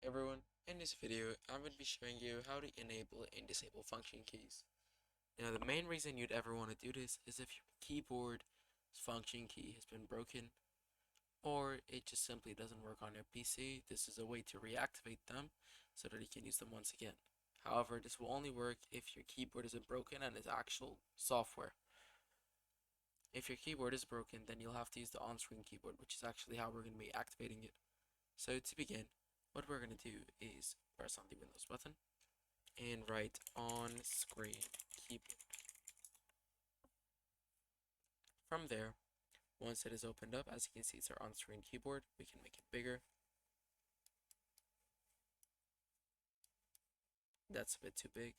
Everyone, in this video, I'm going to be showing you how to enable and disable function keys. Now, the main reason you'd ever want to do this is if your keyboard's function key has been broken or it just simply doesn't work on your PC. This is a way to reactivate them so that you can use them once again. However, this will only work if your keyboard isn't broken and is actual software. If your keyboard is broken, then you'll have to use the on-screen keyboard, which is actually how we're going to be activating it. So to begin, what we're going to do is press on the Windows button and write on screen keyboard. From there, once it is opened up, as you can see, it's our on screen keyboard. We can make it bigger. That's a bit too big.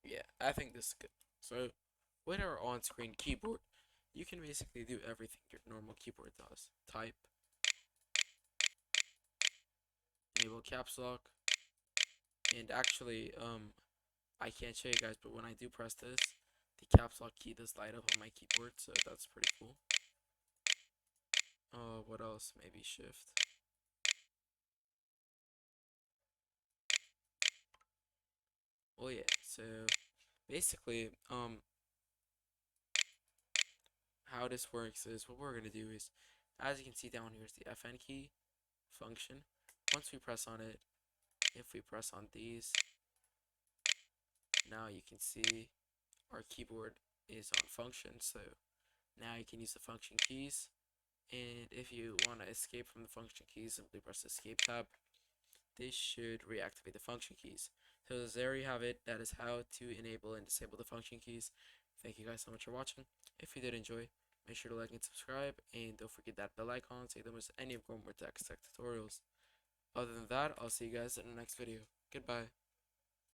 Yeah, I think this is good. So with our on screen keyboard, you can basically do everything your normal keyboard does. Type, enable caps lock, and actually, I can't show you guys, but when I do press this, the caps lock key does light up on my keyboard, so that's pretty cool. What else? Maybe shift. Well, yeah, so basically, how this works is what we're gonna do is, as you can see down here is the FN key function. Once we press on it, if we press on these, now you can see our keyboard is on function, so now you can use the function keys. And if you want to escape from the function keys, simply press the escape tab. This should reactivate the function keys. So there you have it. That is how to enable and disable the function keys. Thank you guys so much for watching. If you did enjoy, make sure to like and subscribe, and don't forget that bell icon so you don't miss any of Growmore Tech's tech tutorials. Other than that, I'll see you guys in the next video. Goodbye.